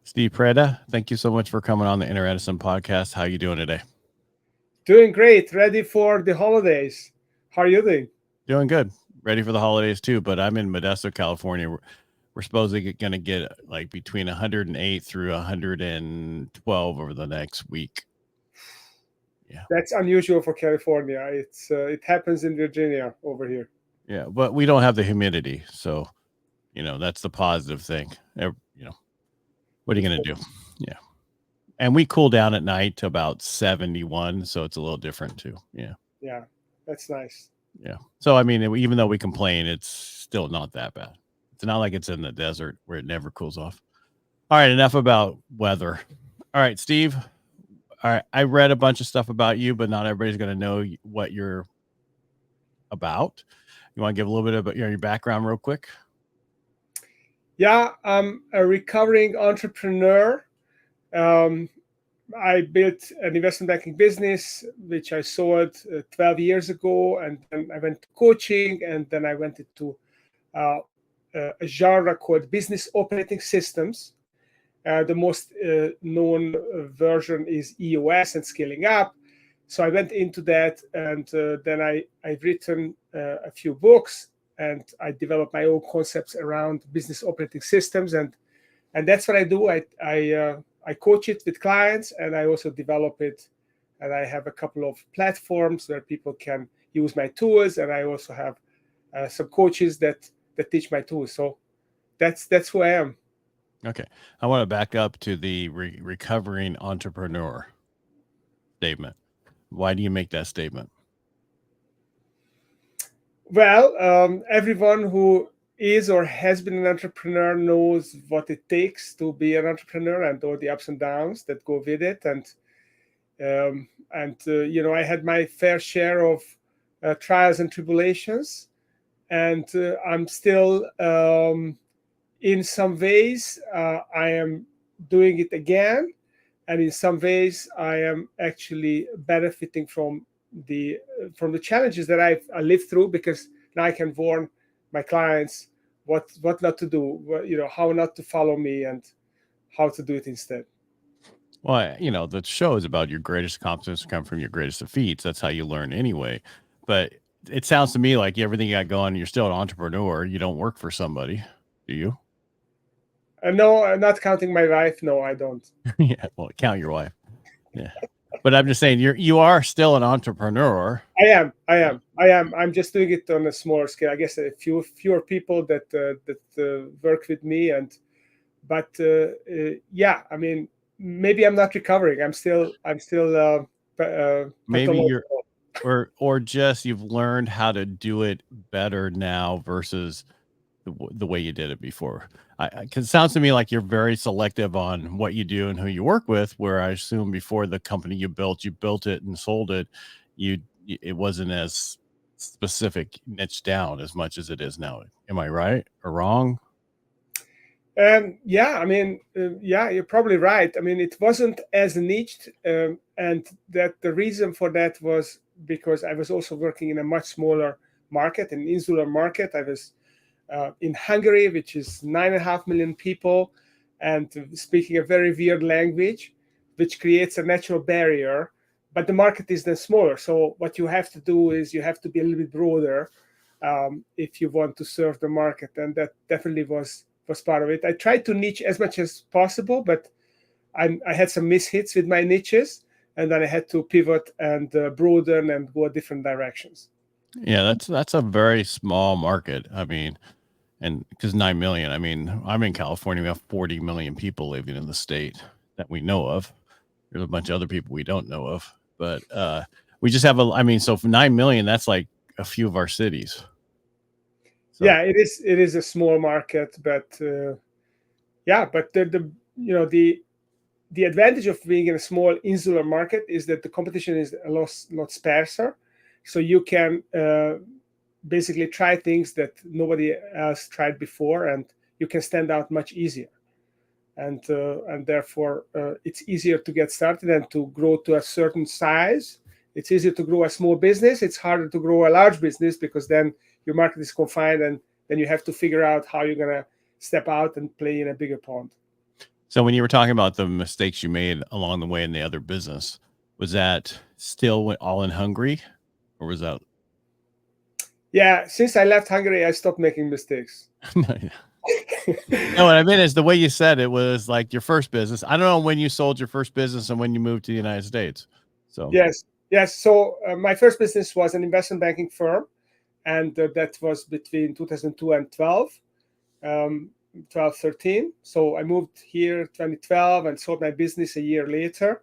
Steve Preda, thank you so much for coming on the Inner Edison Podcast. How are you doing today? Doing great. Ready for the holidays. How are you doing? Doing good. Ready for the holidays too, but I'm in Modesto, California. We're supposedly going to get like between 108 through 112 over the next week. Yeah. That's unusual for California. It happens in Virginia over here. Yeah, but we don't have the humidity, so that's the positive thing. What are you going to do? Yeah. And we cool down at night to about 71, so it's a little different too. Yeah. Yeah, that's nice. Yeah. So I mean, even though we complain, it's still not that bad. It's not like it's in the desert where it never cools off. All right, enough about weather. All right, Steve. All right, I read a bunch of stuff about you, but not everybody's going to know what you're about. You want to give a little bit about your background real quick? Yeah, I'm a recovering entrepreneur. I built an investment banking business, which I sold 12 years ago, and then I went to coaching, and then I went into uh, a genre called business operating systems. The most known version is EOS and scaling up. So I went into that, and then I've written a few books, and I developed my own concepts around business operating systems, and that's what I do. I coach it with clients, and I also develop it, and I have a couple of platforms where people can use my tools, and I also have some coaches that teach my tools. So that's who I am. Okay. I want to back up to the recovering entrepreneur statement. Why do you make that statement? Well, everyone who is or has been an entrepreneur knows what it takes to be an entrepreneur and all the ups and downs that go with it. I had my fair share of trials and tribulations, and I'm still, in some ways, I am doing it again, and in some ways, I am actually benefiting from the challenges that I lived through, because now I can warn my clients what not to do, how not to follow me, and how to do it instead. Well, the show is about your greatest accomplishments come from your greatest defeats. That's how you learn anyway. But it sounds to me like everything you got going, you're still an entrepreneur. You don't work for somebody, do you? No, I'm not counting my wife. No, I don't. Yeah, well, count your wife. Yeah, but I'm just saying you are still an entrepreneur. I am. I'm just doing it on a smaller scale. I guess a fewer people that work with me, but yeah. I mean, maybe I'm not recovering. I'm still Maybe you're pathological. or just you've learned how to do it better now versus the way you did it before. Cause it sounds to me like you're very selective on what you do and who you work with, where I assume before the company you built it and sold it, it wasn't as specific niche down as much as it is now. Am I right or wrong? Yeah, I mean, yeah, you're probably right. I mean, it wasn't as niched, and that the reason for that was because I was also working in a much smaller market, an insular market. I was in Hungary, which is 9.5 million people, and speaking a very weird language, which creates a natural barrier. But the market is then smaller. So what you have to do is you have to be a little bit broader, if you want to serve the market, and that definitely was part of it. I tried to niche as much as possible, but I had some mishits with my niches, and then I had to pivot and broaden and go different directions. Yeah, that's a very small market. I mean, and because 9 million, I mean, I'm in California, we have 40 million people living in the state that we know of. There's a bunch of other people we don't know of, but we just have so for 9 million, that's like a few of our cities. So Yeah, it is a small market, but yeah, but the advantage of being in a small insular market is that the competition is a lot sparser, so you can basically try things that nobody else tried before, and you can stand out much easier, and therefore it's easier to get started and to grow to a certain size. It's easier to grow a small business. It's harder to grow a large business, because then your market is confined, and then you have to figure out how you're going to step out and play in a bigger pond. So when you were talking about the mistakes you made along the way in the other business, was that still all in Hungary, or was that? Yeah, since I left Hungary, I stopped making mistakes. No, what I mean is the way you said it was like your first business. I don't know when you sold your first business and when you moved to the United States. So Yes. So my first business was an investment banking firm, and that was between 2002 and 12, 13. So I moved here 2012 and sold my business a year later.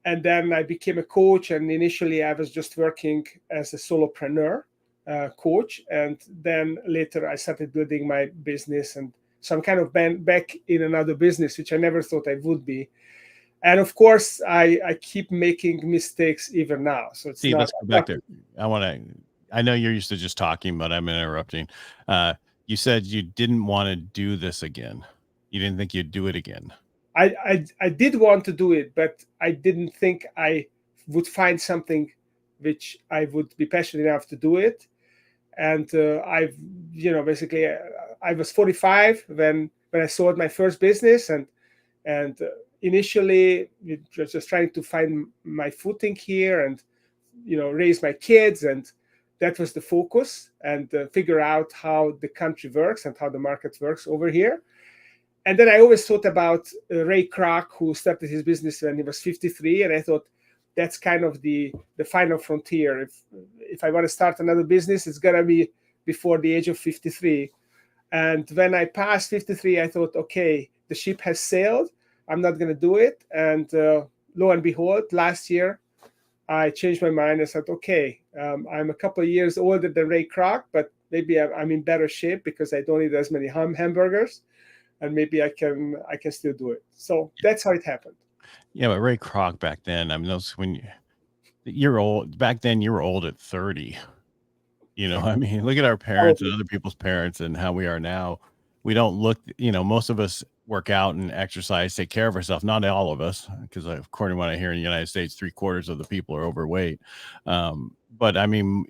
And then I became a coach. And initially, I was just working as a solopreneur coach. And then later, I started building my business. And so I'm kind of back in another business, which I never thought I would be. And of course, I keep making mistakes even now. So it's see, not. let's go back there. I know you're used to just talking, but I'm interrupting. You said you didn't want to do this again. You didn't think you'd do it again. I did want to do it, but I didn't think I would find something which I would be passionate enough to do it. And basically, I was 45 when I sold my first business, and initially it was just trying to find my footing here and raise my kids, and that was the focus, and figure out how the country works and how the market works over here. And then I always thought about Ray Kroc, who started his business when he was 53, and I thought that's kind of the final frontier. If I want to start another business, it's gonna be before the age of 53. And when I passed 53, I thought, okay, the ship has sailed. I'm not gonna do it. And lo and behold, last year I changed my mind. I said, okay, I'm a couple of years older than Ray Kroc, but maybe I'm in better shape because I don't eat as many hamburgers. And maybe I can still do it. So that's how it happened. Yeah, but Ray Kroc back then, I mean, those you're old back then, you were old at 30. I mean, look at our parents and other people's parents and how we are now. We don't look, most of us work out and exercise, take care of ourselves. Not all of us, because according to what I hear in the United States, 3/4 of the people are overweight. But I mean,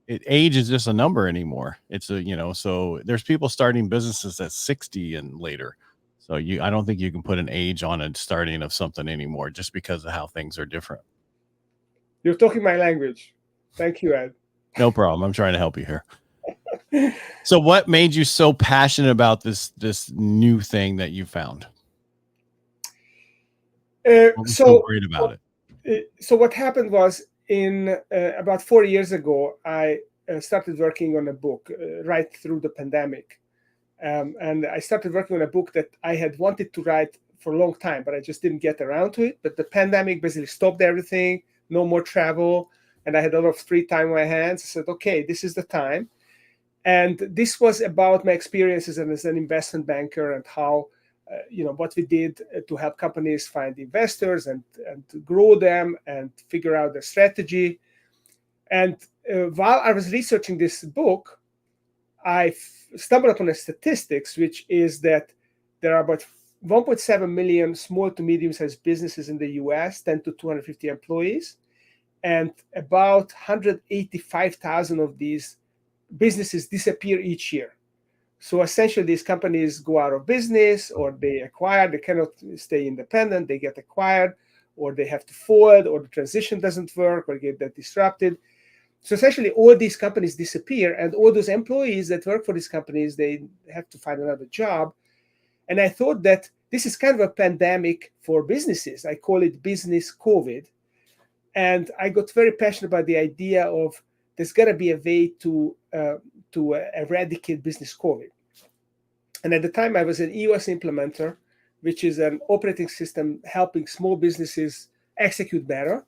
age is just a number anymore. It's so there's people starting businesses at 60 and later. So I don't think you can put an age on a starting of something anymore just because of how things are different. You're talking my language. Thank you, Ed. No problem. I'm trying to help you here. So what made you so passionate about this new thing that you found? What was so great about it? So what happened was in about 4 years ago, I started working on a book right through the pandemic. And I started working on a book that I had wanted to write for a long time, but I just didn't get around to it. But the pandemic basically stopped everything, no more travel, and I had a lot of free time on my hands. I said, okay, this is the time. And this was about my experiences as an investment banker and how, what we did to help companies find investors and to grow them and figure out their strategy. And while I was researching this book, I stumbled upon a statistics, which is that there are about 1.7 million small to medium-sized businesses in the US, 10 to 250 employees, and about 185,000 of these businesses disappear each year. So essentially, these companies go out of business, or they cannot stay independent, they get acquired, or they have to fold, or the transition doesn't work, or get disrupted. So essentially, all these companies disappear, and all those employees that work for these companies, they have to find another job. And I thought that this is kind of a pandemic for businesses. I call it business COVID. And I got very passionate about the idea of there's got to be a way to eradicate business COVID. And at the time, I was an EOS implementer, which is an operating system helping small businesses execute better.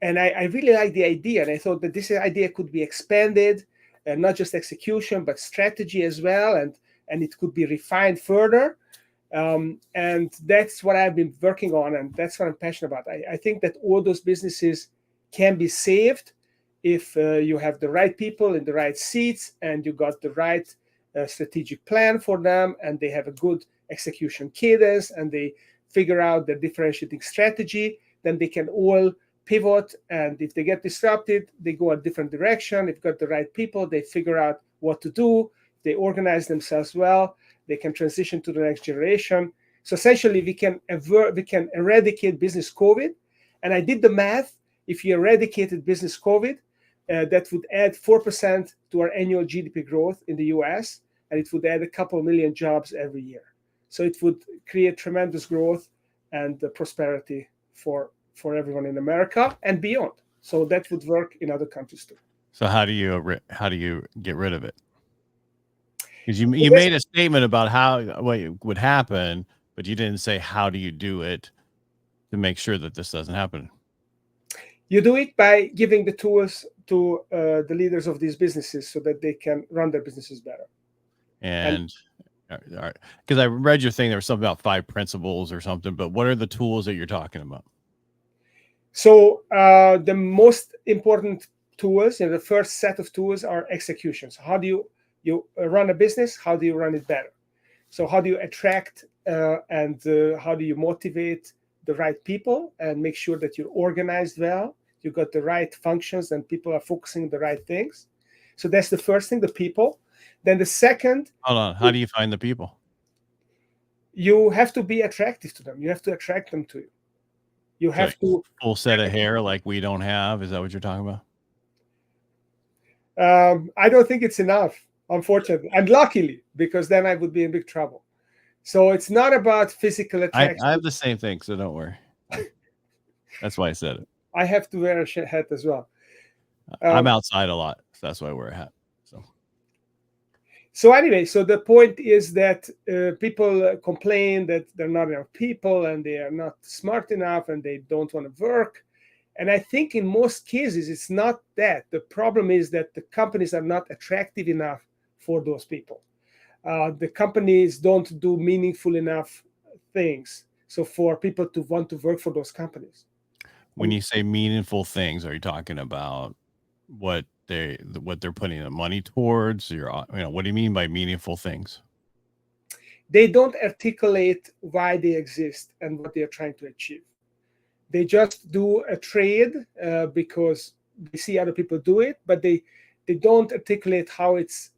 And I really liked the idea, and I thought that this idea could be expanded, not just execution, but strategy as well, and it could be refined further. And that's what I've been working on, and that's what I'm passionate about. I think that all those businesses can be saved if you have the right people in the right seats, and you got the right strategic plan for them, and they have a good execution cadence, and they figure out their differentiating strategy. Then they can all pivot, and if they get disrupted, they go a different direction. If you've got the right people, they figure out what to do. They organize themselves well. They can transition to the next generation. So essentially, we can eradicate business COVID. And I did the math. If you eradicated business COVID, that would add 4% to our annual GDP growth in the US, and it would add a couple million jobs every year. So it would create tremendous growth and prosperity for everyone in America and beyond. So that would work in other countries too. So how do you get rid of it? Because you made a statement about what would happen, but you didn't say how do you do it to make sure that this doesn't happen. You do it by giving the tools to the leaders of these businesses so that they can run their businesses better. And because I read your thing, there was something about 5 principles or something, but what are the tools that you're talking about? So the most important tools, the first set of tools are executions. How do you run a business? How do you run it better? So how do you attract and how do you motivate the right people and make sure that you're organized well, you got the right functions and people are focusing on the right things? So that's the first thing, the people. Then the second. Hold on. How do you find the people? You have to be attractive to them. You have to attract them to you. You have to full set of hair like we don't have. Is that what you're talking about? I don't think it's enough, unfortunately, and luckily, because then I would be in big trouble. So it's not about physical attraction. I have the same thing, so don't worry. That's why I said it. I have to wear a hat as well. I'm outside a lot, so that's why I wear a hat. So anyway, so the point is that people complain that there are not enough people and they are not smart enough and they don't want to work. And I think in most cases, it's not that. The problem is that the companies are not attractive enough for those people. The companies don't do meaningful enough things. So for people to want to work for those companies. When you say meaningful things, are you talking about what they're putting the money towards? What do you mean by meaningful things? They don't articulate why they exist and what they are trying to achieve. They just do a trade because they see other people do it, but they don't articulate how it's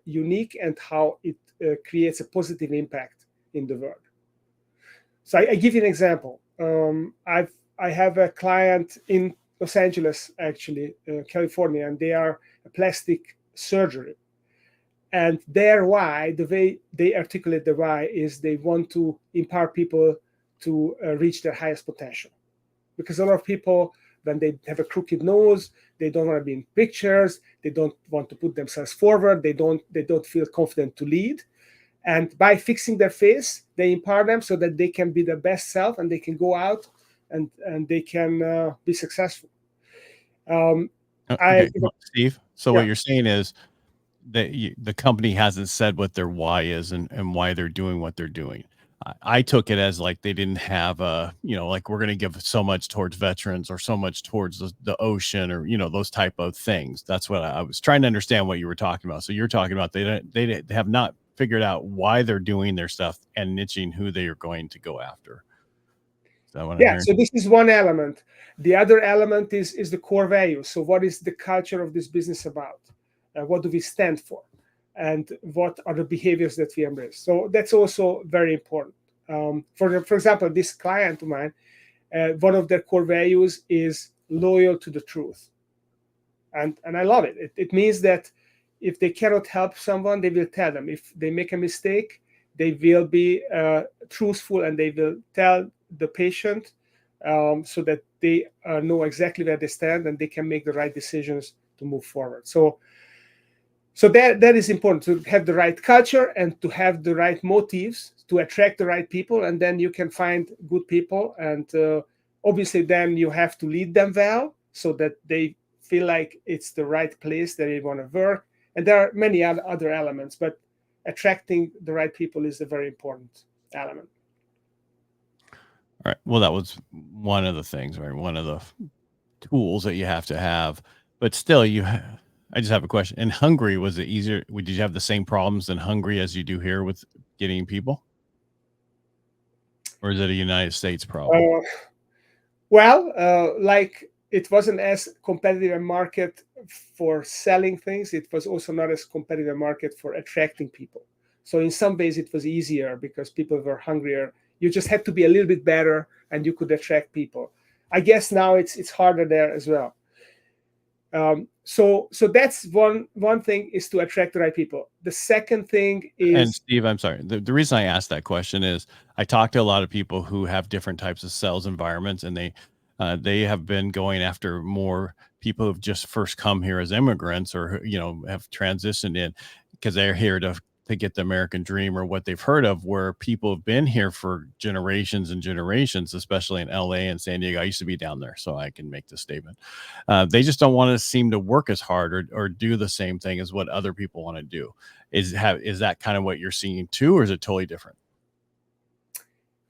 unique and how it creates a positive impact in the world. So I give you an example. I have a client in Los Angeles, actually, California, and they are a plastic surgery. And their why, the way they articulate the why, is they want to empower people to reach their highest potential. Because a lot of people, when they have a crooked nose, they don't want to be in pictures, they don't want to put themselves forward, they don't feel confident to lead. And by fixing their face, they empower them so that they can be their best self and they can go out and they can be successful. Steve, so what you're saying is that the company hasn't said what their why is and why they're doing what they're doing. I took it as like they didn't have like we're going to give so much towards veterans or so much towards the ocean or, those type of things. That's what I was trying to understand what you were talking about. So you're talking about they have not figured out why they're doing their stuff and niching who they are going to go after. So this is one element. The other element is the core value. So what is the culture of this business about? What do we stand for? And what are the behaviors that we embrace? So that's also very important. For example, this client of mine, one of their core values is loyal to the truth. And I love it. It means that if they cannot help someone, they will tell them. If they make a mistake, they will be truthful and they will tell the patient so that they know exactly where they stand and they can make the right decisions to move forward. So that is important, to have the right culture and to have the right motives to attract the right people, and then you can find good people. And obviously then you have to lead them well so that they feel like it's the right place that they want to work. And there are many other elements, but attracting the right people is a very important element. All right. Well, that was one of the things, right? One of the tools that you have to have, but still I just have a question. In Hungary, was it easier? Did you have the same problems in Hungary as you do here with getting people? Or is it a United States problem? Like it wasn't as competitive a market for selling things. It was also not as competitive a market for attracting people. So in some ways it was easier because people were hungrier You just had to be a little bit better, and you could attract people. I guess now it's harder there as well. So that's one thing, is to attract the right people. The second thing is, and Steve, I'm sorry. The reason I asked that question is I talk to a lot of people who have different types of sales environments, and they have been going after more people who've just first come here as immigrants, or have transitioned in because they're here to get the American dream, or what they've heard of, where people have been here for generations and generations, especially in LA and San Diego. I used to be down there, so I can make this statement. They just don't want to seem to work as hard or do the same thing as what other people want to do. Is that kind of what you're seeing too, or is it totally different?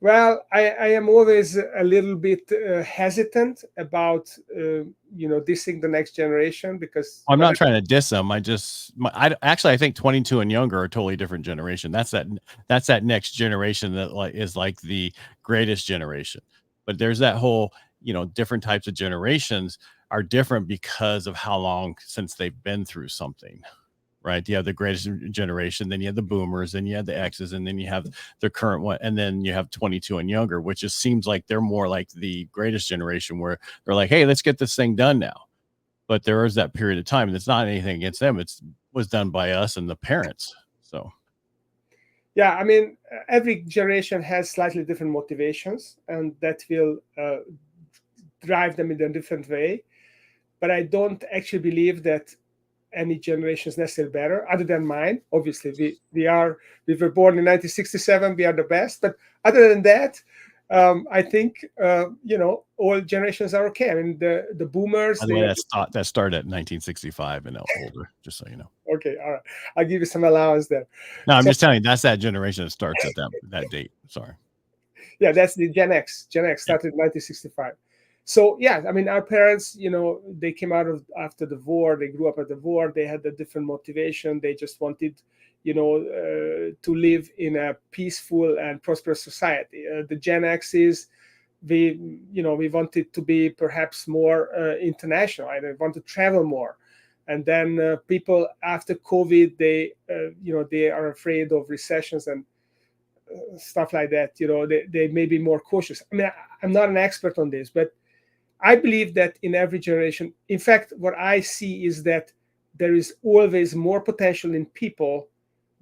Well, I am always a little bit hesitant about dissing the next generation, because I'm not trying to diss them. I think 22 and younger are a totally different generation. That's that next generation that is like the greatest generation. But there's that whole, different types of generations are different because of how long since they've been through something. Right. You have the greatest generation, then you have the boomers, then you have the X's, and then you have the current one. And then you have 22 and younger, which just seems like they're more like the greatest generation, where they're like, hey, let's get this thing done now. But there is that period of time, and it's not anything against them. It was done by us and the parents. So. Yeah. I mean, every generation has slightly different motivations, and that will drive them in a different way. But I don't actually believe that any generation is necessarily better, other than mine. Obviously, we were born in 1967. We are the best. But other than that, I think all generations are okay. I mean, the boomers. That started at 1965 and older. Just so you know. Okay, all right. I'll give you some allowance there. No, I'm just telling you, that's that generation that starts at that date. Sorry. Yeah, that's the Gen X. Gen X started in 1965. So yeah, I mean, our parents, they came after the war. They grew up at the war. They had a different motivation. They just wanted, to live in a peaceful and prosperous society. The Gen X's, we wanted to be perhaps more international. I want to travel more. And then people after COVID, they are afraid of recessions and stuff like that. They may be more cautious. I mean, I'm not an expert on this, but I believe that in every generation, in fact, what I see is that there is always more potential in people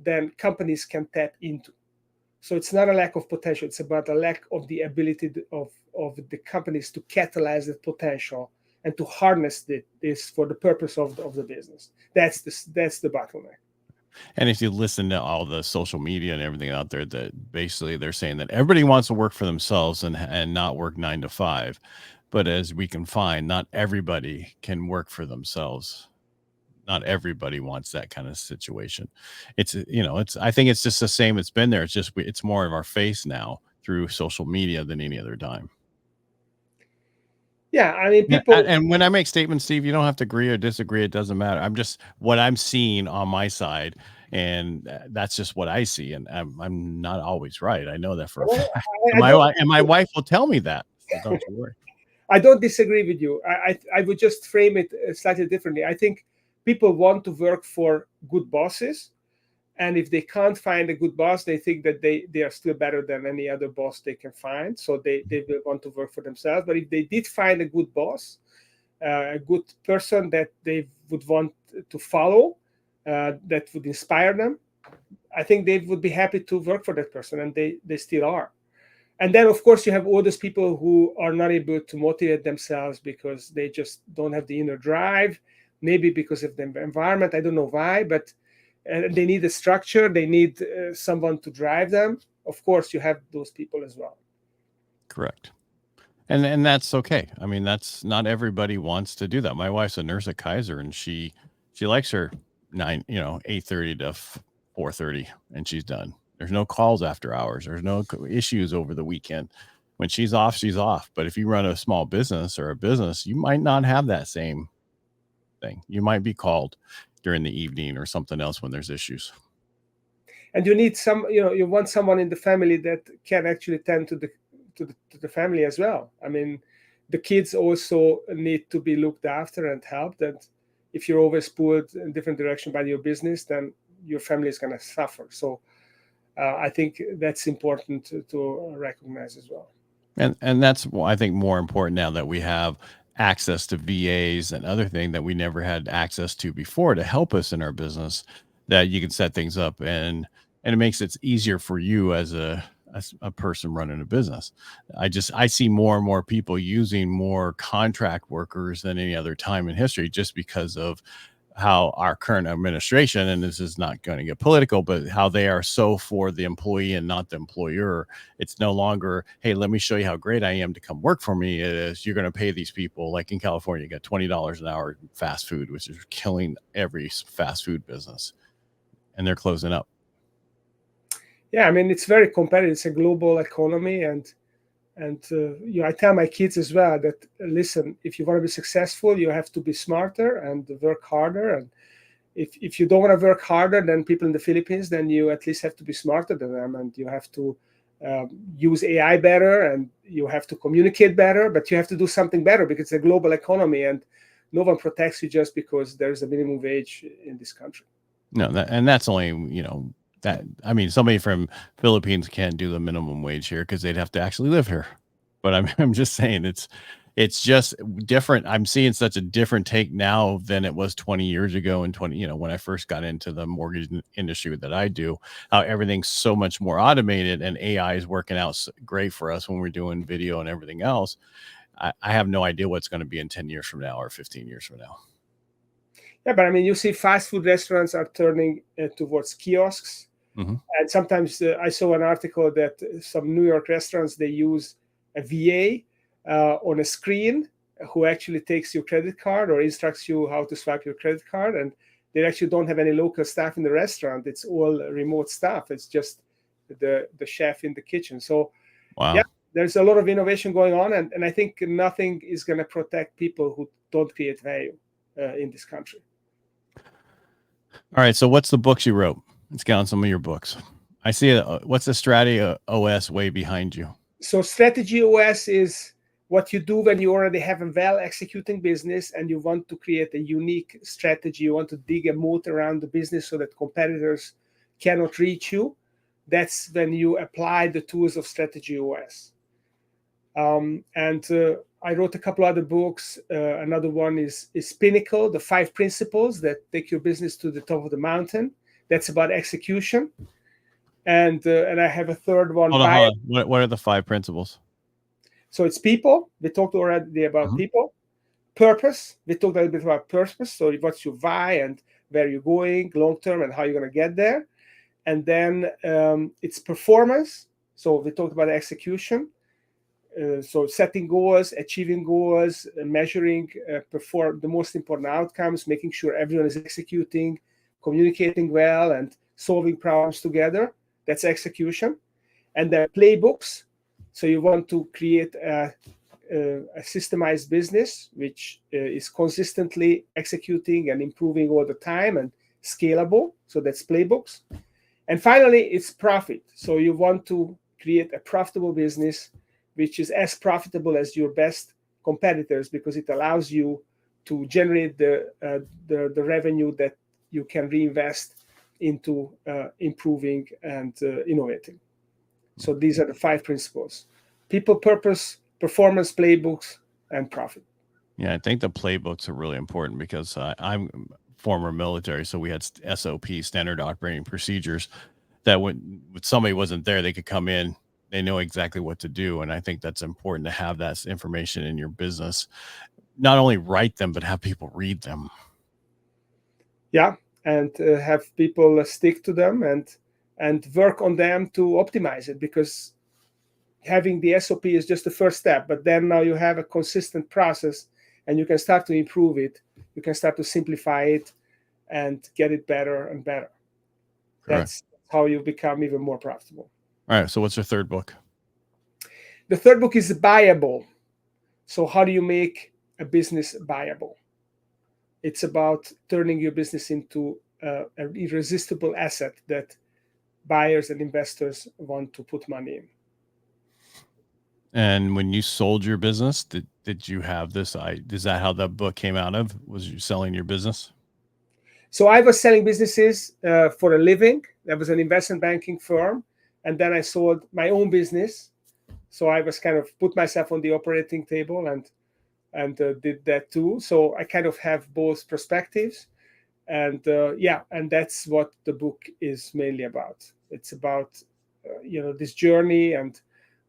than companies can tap into. So it's not a lack of potential. It's about a lack of the ability of the companies to catalyze that potential and to harness this for the purpose of the business. That's the bottleneck. And if you listen to all the social media and everything out there, that basically they're saying that everybody wants to work for themselves and not work 9 to 5. But as we can find, not everybody can work for themselves. Not everybody wants that kind of situation. I think it's just the same. It's been there. It's more of our face now through social media than any other time. Yeah, I mean, people. And when I make statements, Steve, you don't have to agree or disagree. It doesn't matter. I'm just what I'm seeing on my side, and that's just what I see. And I'm not always right. I know that for a fact. And my wife will tell me that. So don't you worry. I don't disagree with you. I would just frame it slightly differently. I think people want to work for good bosses. And if they can't find a good boss, they think that they are still better than any other boss they can find. So they will want to work for themselves. But if they did find a good boss, a good person that they would want to follow, that would inspire them, I think they would be happy to work for that person. And they still are. And then, of course, you have all those people who are not able to motivate themselves because they just don't have the inner drive, maybe because of the environment. I don't know why, but they need a structure. They need someone to drive them. Of course, you have those people as well. Correct. And that's okay. I mean, that's not everybody wants to do that. My wife's a nurse at Kaiser, and she likes her 8:30 to 4:30, and she's done. There's no calls after hours. There's no issues over the weekend. When she's off, she's off. But if you run a small business or a business, you might not have that same thing. You might be called during the evening or something else when there's issues. And you need you want someone in the family that can actually tend to the family as well. I mean, the kids also need to be looked after and helped. And if you're always pulled in different direction by your business, then your family is going to suffer. So I think that's important to recognize as well. And that's, I think, more important now that we have access to VAs and other things that we never had access to before to help us in our business, that you can set things up, and it makes it easier for you as a person running a business. I see more and more people using more contract workers than any other time in history, just because of how our current administration, and this is not going to get political, but how they are so for the employee and not the employer. It's no longer, hey, let me show you how great I am to come work for me. It is, you're going to pay these people, like in California, you got $20 an hour in fast food, which is killing every fast food business, and they're closing up. Yeah, I mean, it's very competitive. It's a global economy, and I tell my kids as well that, listen, if you want to be successful, you have to be smarter and work harder. And if you don't want to work harder than people in the Philippines, then you at least have to be smarter than them, and you have to use AI better, and you have to communicate better, but you have to do something better because it's a global economy, and no one protects you just because there's a minimum wage in this country. No, and that's only, that, I mean, somebody from Philippines can't do the minimum wage here because they'd have to actually live here. But I'm just saying it's just different. I'm seeing such a different take now than it was 20 years ago, and when I first got into the mortgage industry that I do, how everything's so much more automated, and AI is working out great for us when we're doing video and everything else. I have no idea what's going to be in 10 years from now or 15 years from now. Yeah, but I mean, you see fast food restaurants are turning towards kiosks. Mm-hmm. And sometimes I saw an article that some New York restaurants, they use a VA on a screen who actually takes your credit card or instructs you how to swipe your credit card. And they actually don't have any local staff in the restaurant. It's all remote staff. It's just the chef in the kitchen. So, wow. Yeah, there's a lot of innovation going on. And I think nothing is going to protect people who don't create value in this country. All right. So what's the books you wrote? Let's get on some of your books. I see what's the Strategy OS way behind you? So Strategy OS is what you do when you already have a well-executing business and you want to create a unique strategy. You want to dig a moat around the business so that competitors cannot reach you. That's when you apply the tools of Strategy OS. I wrote a couple other books. Another one is Pinnacle, the 5 principles that take your business to the top of the mountain. That's about execution. And I have a third one. Hold on. What are the 5 principles? So it's people. We talked already about people. Purpose. We talked a little bit about purpose. So what's your why and where you're going long term and how you're going to get there. And then it's performance. So we talked about execution. So setting goals, achieving goals, measuring the most important outcomes, making sure everyone is executing, communicating well, and solving problems together. That's execution. And then playbooks. So you want to create a systemized business which is consistently executing and improving all the time and scalable. So that's playbooks. And finally, it's profit. So you want to create a profitable business which is as profitable as your best competitors, because it allows you to generate the revenue that you can reinvest into improving and innovating. So these are the 5 principles: people, purpose, performance, playbooks, and profit. Yeah, I think the playbooks are really important because I'm former military, so we had SOPs, standard operating procedures, that when somebody wasn't there, they could come in, they know exactly what to do. And I think that's important to have that information in your business. Not only write them, but have people read them. Yeah, and have people stick to them and work on them to optimize it, because having the SOP is just the first step. But then now you have a consistent process and you can start to improve it. You can start to simplify it and get it better and better. Correct. That's how you become even more profitable. All right. So what's your third book? The third book is Buyable. So how do you make a business buyable? It's about turning your business into an irresistible asset that buyers and investors want to put money in. And when you sold your business, did you have this? Is that how that book came out of? Was you selling your business? So I was selling businesses for a living. That was an investment banking firm. And then I sold my own business. So I was kind of put myself on the operating table and did that too. So I kind of have both perspectives. And and that's what the book is mainly about. It's about, this journey. And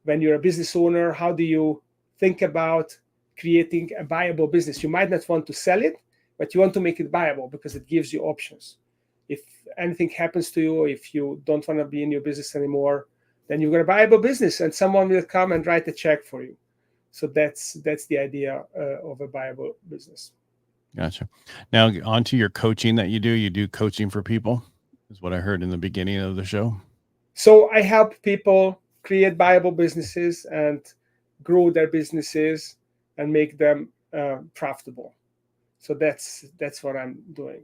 when you're a business owner, how do you think about creating a buyable business? You might not want to sell it, but you want to make it buyable because it gives you options. If anything happens to you, if you don't want to be in your business anymore, then you've got a buyable business and someone will come and write a check for you. So that's the idea of a buyable business. Gotcha. Now on to your coaching that you do. You do coaching for people, is what I heard in the beginning of the show. So I help people create buyable businesses and grow their businesses and make them profitable. So that's what I'm doing.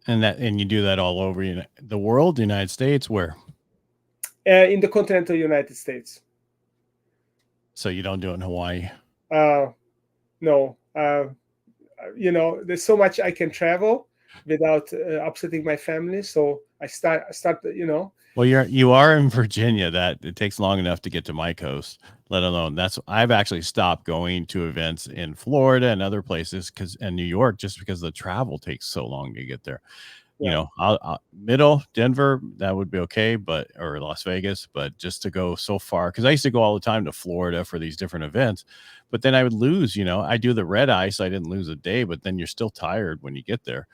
And you do that all over the world, the United States, where? In the continental United States. So you don't do it in Hawaii? No. There's so much I can travel without upsetting my family. So I start. Well, you are in Virginia. That it takes long enough to get to my coast, let alone I've actually stopped going to events in Florida and other places and New York just because the travel takes so long to get there. Yeah. I'll middle Denver, that would be okay, or Las Vegas, but just to go so far, because I used to go all the time to Florida for these different events, but then I would lose. I do the red eye, so I didn't lose a day, but then you're still tired when you get there.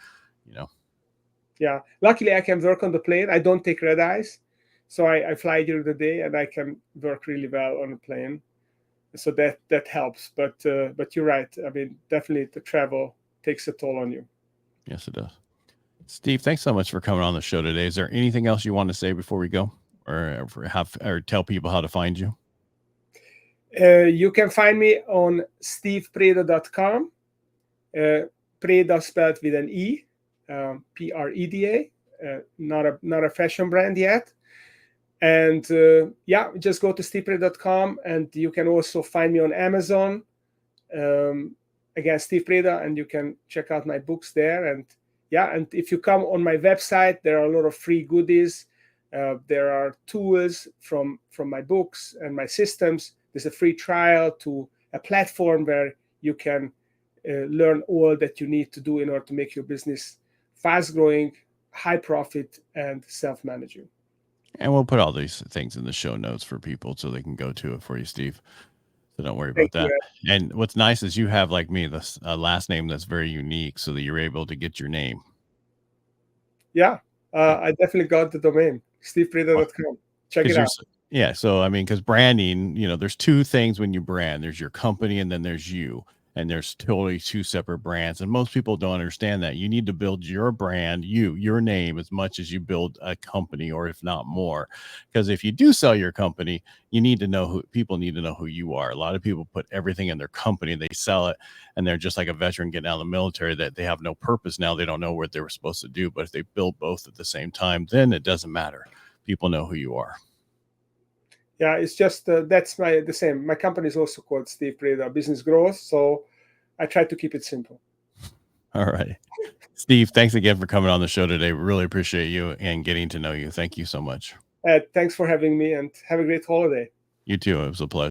Yeah. Luckily, I can work on the plane. I don't take red eyes, so I fly during the day, and I can work really well on the plane. So that helps. But you're right. I mean, definitely the travel takes a toll on you. Yes, it does. Steve, thanks so much for coming on the show today. Is there anything else you want to say before we go, or tell people how to find you? You can find me on stevepreda.com. Preda spelled with an E, Preda, not a fashion brand yet. And just go to stevepreda.com, and you can also find me on Amazon. Again, Steve Preda, and you can check out my books there. And if you come on my website, there are a lot of free goodies. There are tools from my books and my systems. There's a free trial to a platform where you can learn all that you need to do in order to make your business fast growing, high profit, and self-managing. And we'll put all these things in the show notes for people so they can go to it for you, Steve. So don't worry about that. And what's nice is you have, like me, this last name that's very unique so that you're able to get your name. Yeah, I definitely got the domain, stevepreda.com. Check it out. Yeah. So, I mean, because branding, there's two things when you brand. There's your company and then there's you. And there's totally two separate brands. And most people don't understand that. You need to build your brand, your name, as much as you build a company, or if not more. Because if you do sell your company, people need to know who you are. A lot of people put everything in their company, they sell it, and they're just like a veteran getting out of the military that they have no purpose now. They don't know what they were supposed to do. But if they build both at the same time, then it doesn't matter. People know who you are. Yeah, it's just that's the same. My company is also called Steve Preda Business Growth, so I try to keep it simple. All right, Steve, thanks again for coming on the show today. Really appreciate you and getting to know you. Thank you so much. Ed, thanks for having me, and have a great holiday. You too. It was a pleasure.